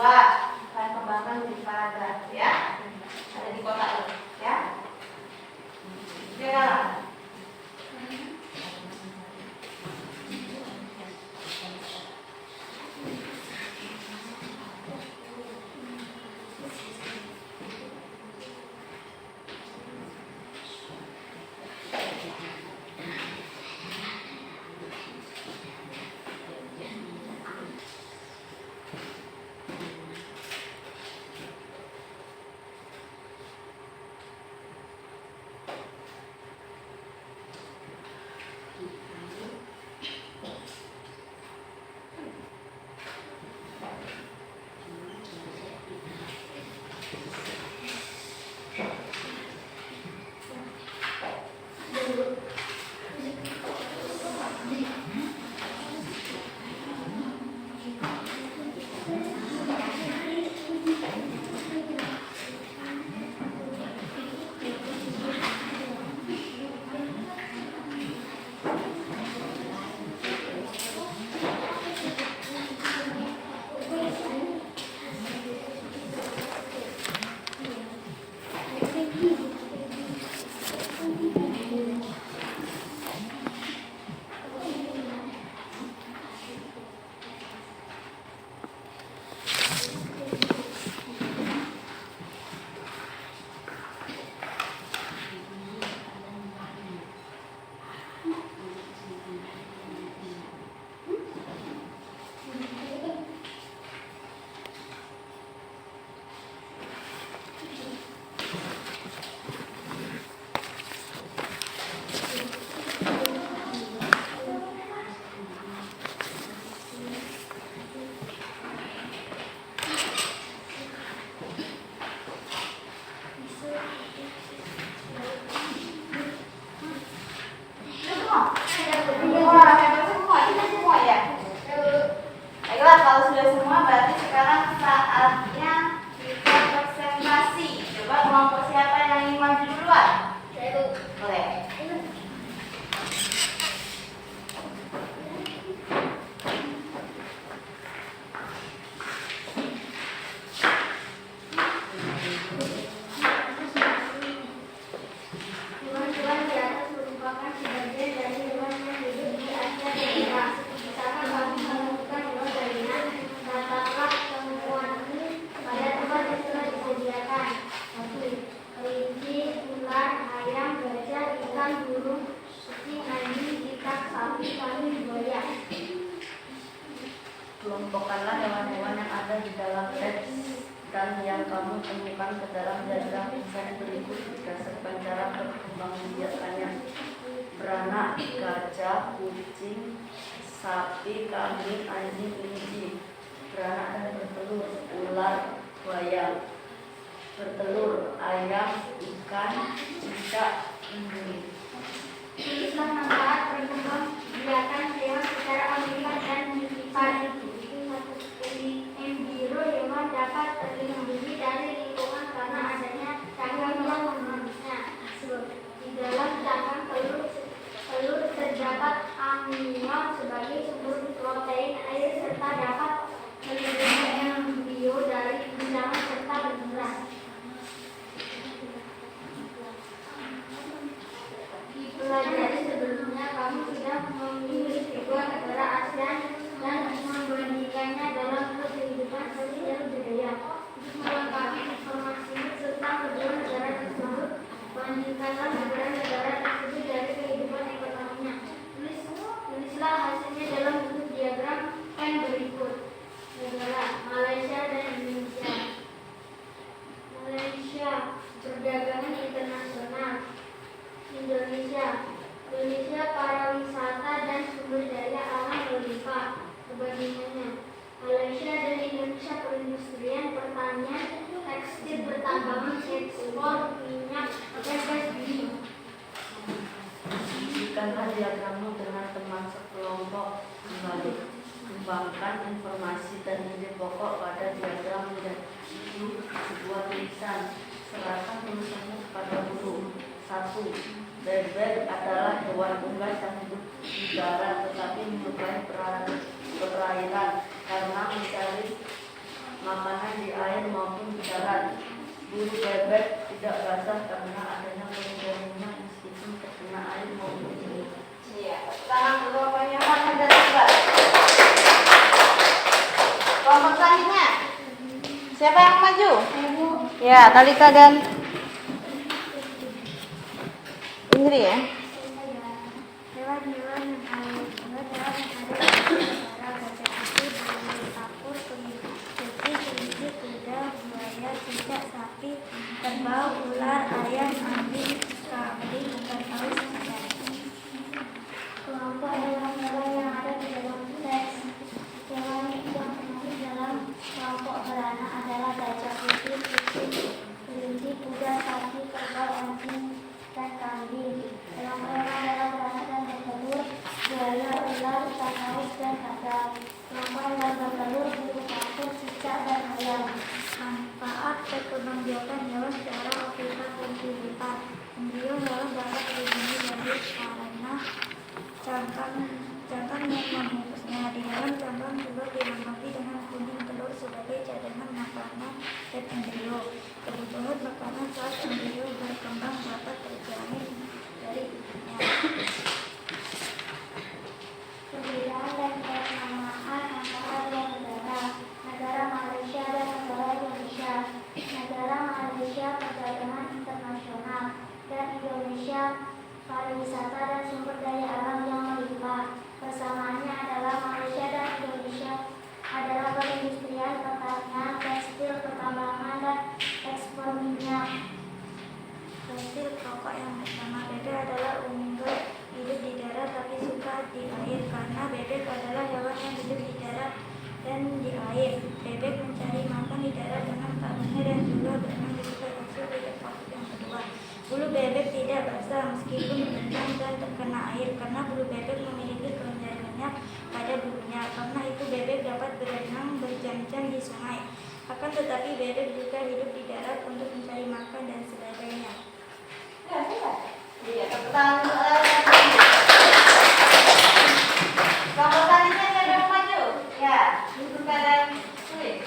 dua, kalian kembangkan menjadi paragraf ya. Ada di kotak ini ya. Sekarang baiklah, kalau sudah semua berarti sekarang saatnya kita presentasi. Coba kelompok siapa yang ingin maju duluan? Boleh. Hewan-hewan di atas merupakan sebagian dari hewan yang hidup di Asia Tenggara. Misalkan kami menemukan hewan galian, katakanlah temuanmu pada tempat yang telah disediakan. 1. Kelinci, ular, ayam, gajah, ikan, burung, kucing, anjing, ikan, sapi, kambing, buaya. Kelompokkanlah hewan-hewan yang ada di dalam teks dan yang kamu temukan ke dalam diagram desain berikut berdasarkan cara perkembangbiakannya. Beranak, gajah, kucing, sapi, kambing, anjing, kelinci. Beranak dan bertelur, ular, buaya. Bertelur, ayam, ikan, cicak, embun. Tulislah manfaat perkembangbiakan hewan secara ambilkan dan menunjukkan embrio hewan dapat terlindungi dari lingkungan karena adanya cangkang yang menulisnya. Di dalam cangkang telur terdapat amnion sebagai sumber protein air serta dapat melindungi embrio dari guncangan serta benturan. Dipelajari sebelumnya, kamu sudah memilih sebuah negara ASEAN dan membandingkannya dalam kehidupan sosial dan budaya. Untuk melengkapi informasi serta kedua negara tersebut, bandingkanlah negara-negara tersebut dari kehidupan ekonominya. Tulislah hasilnya dalam bentuk diagram pen berikut. Negara Malaysia dan Indonesia. Malaysia, perdagangan internasional. Indonesia pariwisata dan sumber daya alam berlimpah. Perbandingannya, Malaysia dan Indonesia perindustrian, pertanian, tekstil, pertambangan, ekspor minyak, dan gas bumi. Berikanlah diagrammu dengan teman sekelompok kembali. Kembangkan informasi dan ide pokok pada diagram menjadi sebuah tulisan. Serahkan tulisanmu kepada guru. 1. Bebek adalah hewan unggas yang hidup di darat tetapi menyukai perairan karena mencari makanan di air maupun di darat. Bulu bebek tidak basah karena adanya pengendalinya meskipun terkena air maupun di darat. Iya, tangan dulu apanya mana dan juga. Kelompok selanjutnya. Siapa yang maju? Ya, Talita dan Indri ya. Hewan-hewan yang ada di negara gajah putih, burung kapur, kucing, kelinci, kuda, buaya, cicak, sapi, kerbau, ular, ayam, anjing, kambing, ikan paus, ikan. Kelompok hewan-hewan yang ada di dalam teks. Hewan yang termasuk dalam kelompok beranak adalah gajah putih, kucing, kelinci, kuda, sapi, kerbau, anjing, dan kambing. Hewan-hewan adalah beranak dan bertelur, buaya, ular, ikan paus, dan kadal. Kelompok hewan bertelur, burung kapur, cicak, dan ayam. Manfaat perkembangbiakan hewan secara optimal dan kehidupan. Embrio hewan dapat dilindungi dari karena cangkang yang membungkusnya. Di dalam cangkang telur dilengkapi dengan kuning telur sebagai cadangan makanan dan embrio. Kebutuhan makanan saat embrio berkembang dapat terjamin dari ibunya. Perbedaan dan kesamaan antara dua negara. Negara Malaysia dan negara Indonesia. Negara Malaysia perdagangan internasional dan Indonesia pariwisata dan sumber daya alam yang melimpah. Persamaannya adalah Malaysia dan Indonesia adalah perindustrian, pertanian, tekstil, pertambangan, dan ekspor minyak. Fosil pokok yang bersama. Bebek adalah unggas hidup di darat tapi suka di air karena bebek adalah hewan yang hidup di darat dan di air. Bebek mencari makan di darat dengan taringnya dan juga berenang di sungai kecil. Bebek fosil yang kedua. Bulu bebek tidak basah meskipun berenang dan terkena air karena bulu bebek memiliki kelenjar minyak pada bulunya. Karena itu bebek dapat berenang berjam-jam di sungai. Akan tetapi bebek juga hidup di darat untuk mencari makan dan sebagainya. Iya, tepuk tangan untuk kelompok selanjutnya siapa yang maju? Ya, duduk keadaan sulit.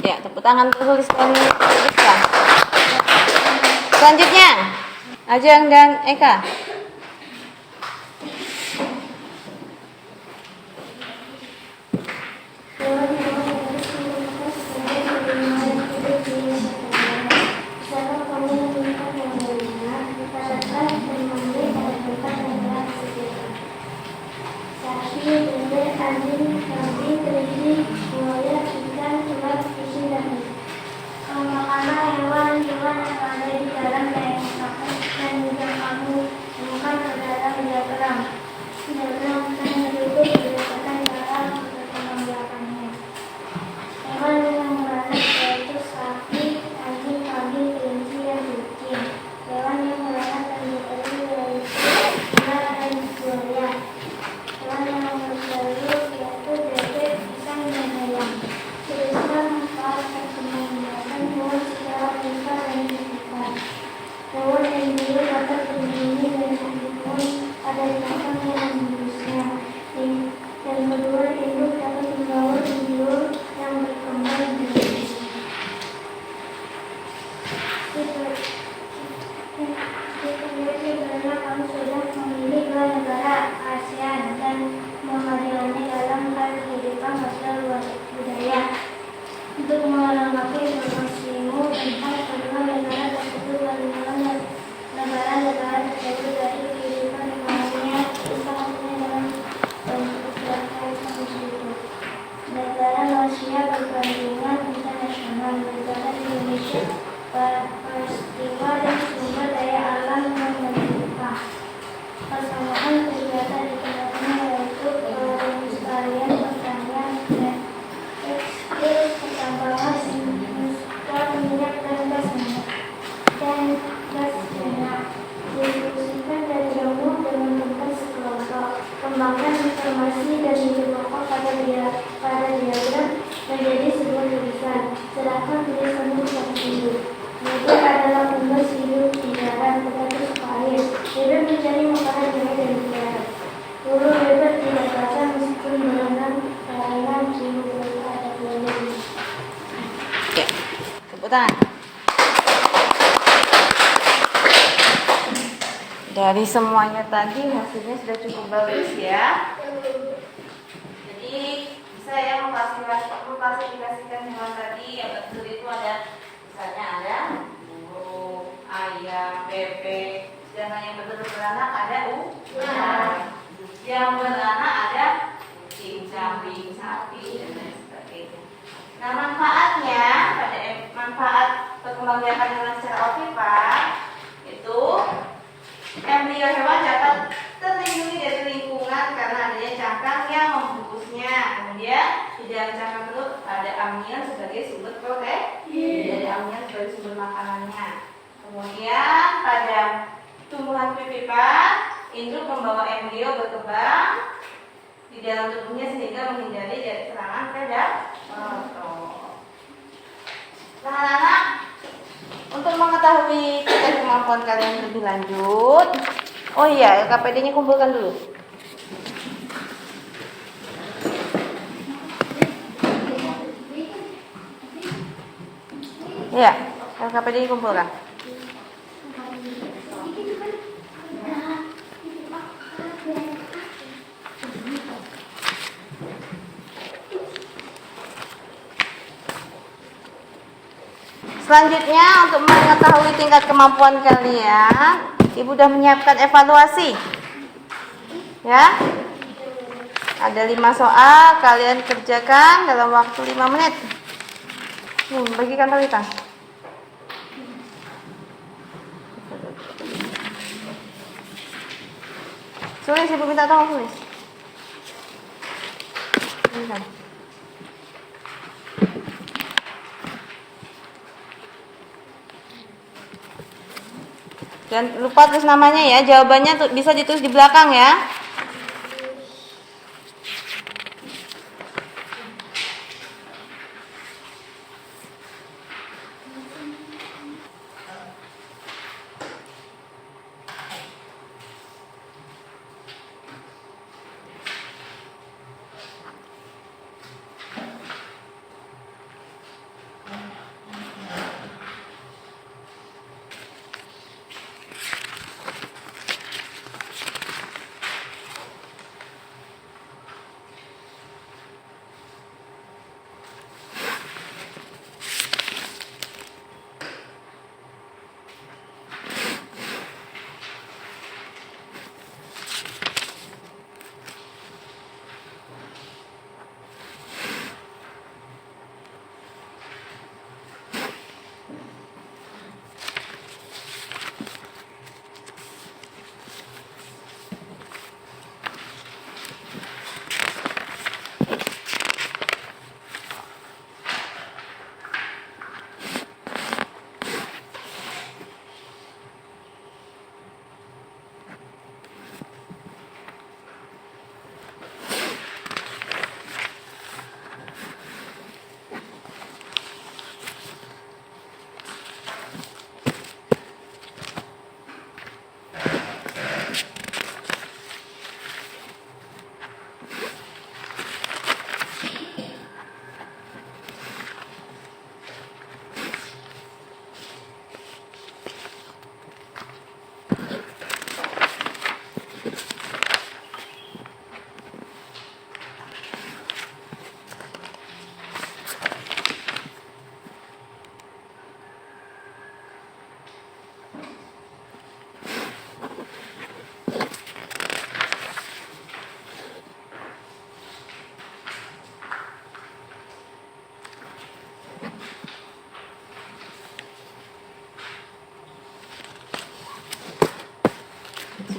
Ya, tepuk tangan untuk tulis dan tuliskan. Selanjutnya, Ajeng dan Eka. Hewan-hewan yang ditemukan sebagai harimau yang hidup di Indonesia Tenggara. Misalkan kamu menemukan hewan-hewan, diharapkan dan memberi pada tempat yang telah disediakan. Sapi, bebek, anjing, kambing, kelinci, buaya, ikan, ulat, kucing, dan ikan. Makanlah hewan-hewan yang ada di dalam leher dan yang kamu temukan ke dalam diagram. Diagram akan berikut berdasarkan cara pengambilannya. Hewan yang beranak yaitu sapi, anjing, kambing, kelinci, dan kucing. Hewan yang beranak dan bertelur yaitu ular dan buaya. Hewan yang bertelur yaitu bebek, pisang, dan ayam. Tuliskan manfaat dan pengambilan hewan secara pintar dan terbuka. Hewan yang dulu dapat melindungi dari hewan pada binatang yang mengurusnya. Yang kedua, induk dapat membawa induk yang berkembang biak. Sebenarnya kamu sudah memilih dua negara ASEAN dan menghadiahnya dalam hal kehidupan sosial budaya. Untuk melengkapi informasimu tentang kedua negara tersebut, bagaimana negara-negara tersebut dari kehidupan ekonominya, usahanya dalam bentuk berkait itu. Negara Malaysia berbandingan internasional, negara Indonesia peristiwa dan sumber daya alam yang melimpah. Persamaan kegiatan ekonominya yaitu pelestarian pertanian, tekstil, pertambangan, industri minyak dan gas minyak. Diskusikan dan jamu dengan teman sekelompok. Kembangkan informasi dan ide pokok pada diagram menjadi sebuah tulisan. Serahkan tulisanmu kepada guru. Bebek adalah unggas hidup di darat, tetapi suka air. Bebek mencari makanan mulai dari darat. Bulu bebek tidak basah meskipun berenang karena jiwa mereka ada bulu. Ya, tepuk tangan. Dari semuanya tadi hasilnya sudah cukup bagus ya. Jadi bisa ya mengklasifikasikan hewan tadi yang betul itu ada, misalnya ada burung, ayam, bebek. Sedangkan yang betul beranak ada ular. Yang beranak ada kucing, kambing, sapi dan lain sebagainya. Nah, manfaatnya manfaat perkembangbiakan hewan secara ovipar itu embrio hewan dapat terlindungi dari lingkungan karena adanya cangkang yang membungkusnya. Kemudian di dalam cangkang perut ada amion sebagai sumber protein, ada amion sebagai sumber makanannya. Kemudian pada tumbuhan vivipar, induk membawa embrio berkembang di dalam tubuhnya sehingga menghindari dari serangan predator. Nah, anak-anak, untuk mengetahui tingkat kemampuan kalian lebih lanjut, oh iya, LKPD-nya kumpulkan dulu. Iya, LKPD-nya kumpulkan. Selanjutnya, untuk mengetahui tingkat kemampuan kalian, Ibu sudah menyiapkan evaluasi. Ya. Ada 5 soal, kalian kerjakan dalam waktu 5 menit. Nih, bagikan Talita. Tulis, Ibu minta tolong tulis. Tulisan. Jangan lupa tulis namanya ya. Jawabannya bisa ditulis di belakang ya.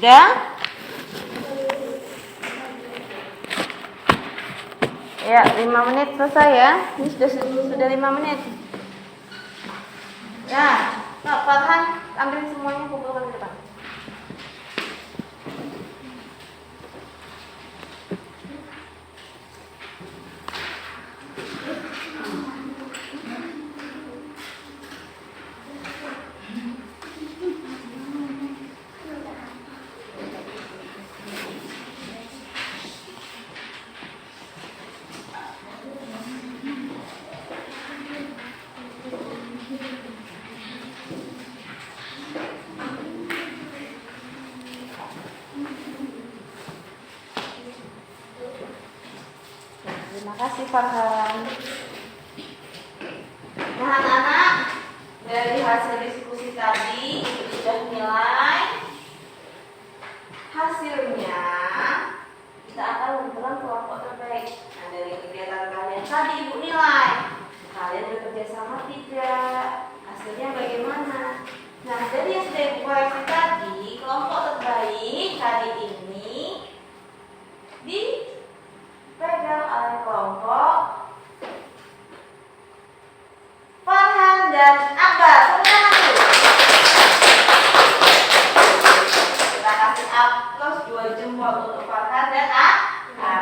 Sudah? Ya, 5 menit selesai ya. Ini sudah 5 menit. Ya, Pak Farhan, ambil semuanya kumpulkan ke depan. Terima kasih Farhan. Nah anak-anak, dari hasil diskusi tadi Ibu sudah nilai hasilnya kita akan membentuk kelompok terbaik. Nah dari kegiatan kalian tadi Ibu nilai kalian bekerja sama tidak, hasilnya bagaimana. Nah dari yang sudah Ibu koreksi tadi, kelompok terbaik hari ini dipegang oleh kelompok Farhan dan Akbar. Semuanya dulu. Kita kasih aplaus 2 jempol untuk Farhan dan Akbar.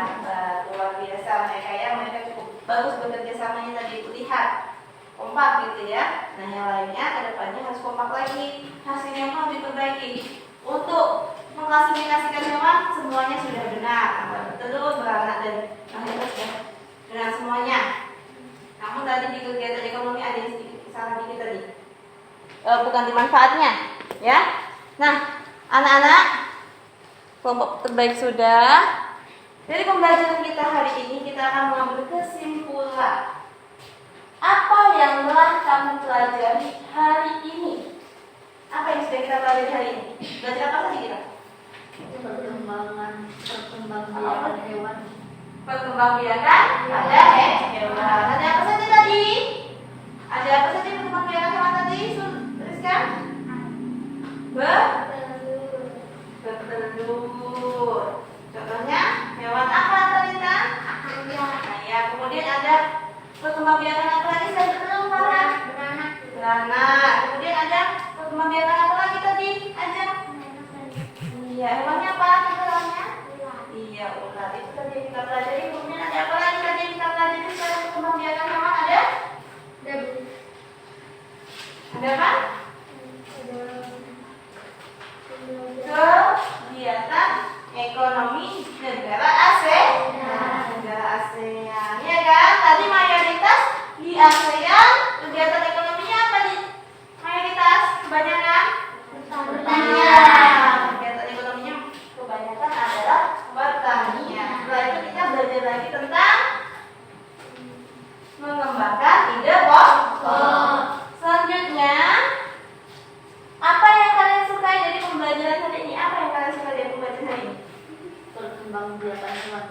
Luar biasa mereka cukup bagus bekerja samanya tadi Ibu lihat. Kompak gitu ya. Nah yang lainnya ke depannya harus kompak lagi. Hasilnya mau diperbaiki. Untuk mengklasifikasikan hewan semuanya sudah benar. Telur, beranak dan lahirnya sudah benar semuanya. Namun tadi di kegiatan ekonomi ada yang sedikit salah dikit tadi. Bukan di manfaatnya, ya. Nah, anak-anak, kelompok terbaik sudah. Dari pembelajaran kita hari ini kita akan mengambil kesimpulan. Apa yang telah kamu pelajari hari ini? Apa yang sudah kita pelajari hari ini? Belajar apa saja kita? Perkembangbiakan hewan. Perkembangbiakan pada hewan. Ada apa saja tadi? Ada apa saja perkembangbiakan hewan tadi? Tuliskan. Bertelur. Contohnya hewan apa tadi kan? Nah ya, kemudian ada perkembangbiakan apa lagi selain bertelur Farhan? Beranak. Kemudian ada perkembangbiakan apa lagi tadi? Aja. Iya, hewannya apa? Hewannya? Iya, ular. Itu tadi yang kita pelajari. Kemudian ada apa lagi tadi yang kita pelajari secara perkembangbiakan hewan? Ada? Ada apa? Kegiatan ekonomi negara ASEAN. Ya kan? Tadi mayoritas di ASEAN kegiatan ekonominya apa nih? Mayoritas kebanyakan pertanian. Kegiatan ekonominya kebanyakan adalah pertanian. Setelah itu kita belajar lagi tentang mengembangkan ide pokok. Selanjutnya, apa yang kalian sukai dari pembelajaran hari ini? Apa yang kalian suka dari pembelajaran hari ini? Perkembangbiakan hewan.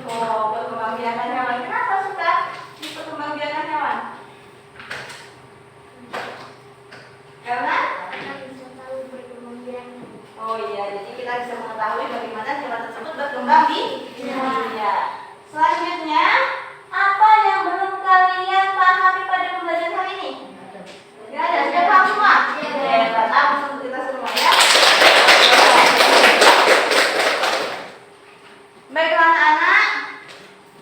Oh, perkembangbiakan hewan. Kenapa suka di perkembangbiakan hewan? Karena? Oh iya, jadi kita bisa mengetahui bagaimana hewan tersebut berkembang di dunia. Selanjutnya, apa yang belum kalian pahami pada pembelajaran hari ini? Ya, ada. Sudah paham semua? Hebat. Aplaus untuk kita semua ya. Baiklah anak-anak,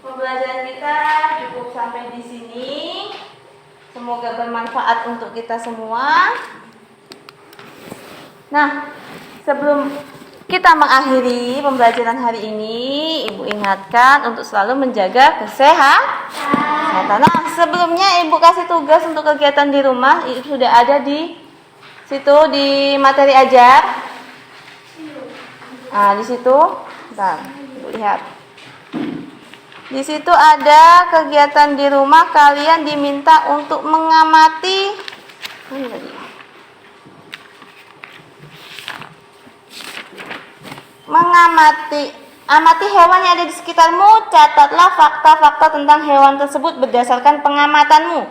pembelajaran kita cukup sampai di sini. Semoga bermanfaat untuk kita semua. Nah, sebelum kita mengakhiri pembelajaran hari ini, Ibu ingatkan untuk selalu menjaga kesehatan. Nah, sebelumnya Ibu kasih tugas untuk kegiatan di rumah, Ibu sudah ada di situ di materi ajar. Nah, di situ, bentar, Ibu lihat. Di situ ada kegiatan di rumah, kalian diminta untuk mengamati. Ini tadi. Amati hewan yang ada di sekitarmu, catatlah fakta-fakta tentang hewan tersebut berdasarkan pengamatanmu.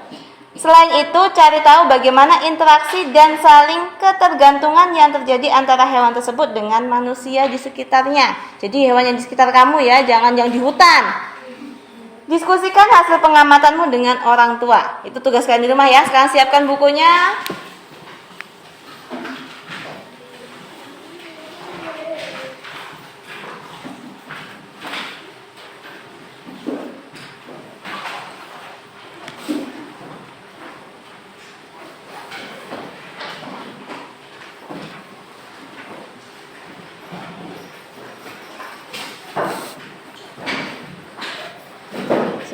Selain itu, cari tahu bagaimana interaksi dan saling ketergantungan yang terjadi antara hewan tersebut dengan manusia di sekitarnya. Jadi hewan yang di sekitar kamu ya, jangan yang di hutan. Diskusikan hasil pengamatanmu dengan orang tua. Itu tugas kalian di rumah ya. Sekarang siapkan bukunya.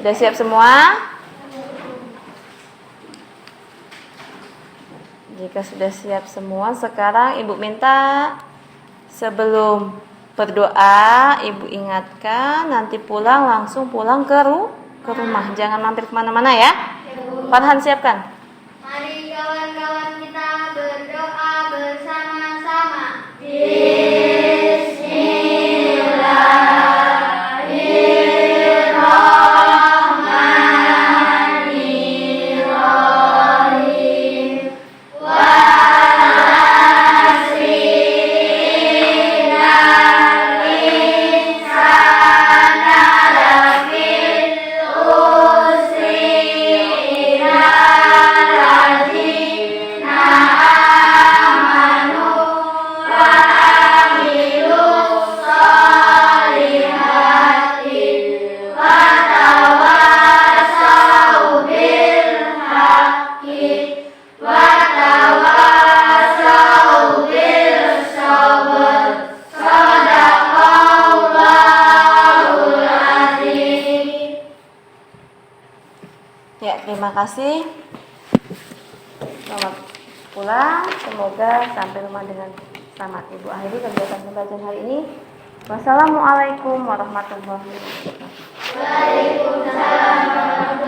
Sudah siap semua? Jika sudah siap semua, sekarang Ibu minta sebelum berdoa, Ibu ingatkan nanti pulang langsung pulang ke rumah. Jangan mampir kemana-mana ya. Farhan siapkan. Mari kawan-kawan kita berdoa bersama-sama. Ya, terima kasih. Selamat pulang. Semoga sampai rumah dengan selamat. Ibu akhiri kegiatan pembelajaran hari ini. Wassalamualaikum warahmatullahi wabarakatuh. Waalaikumsalam.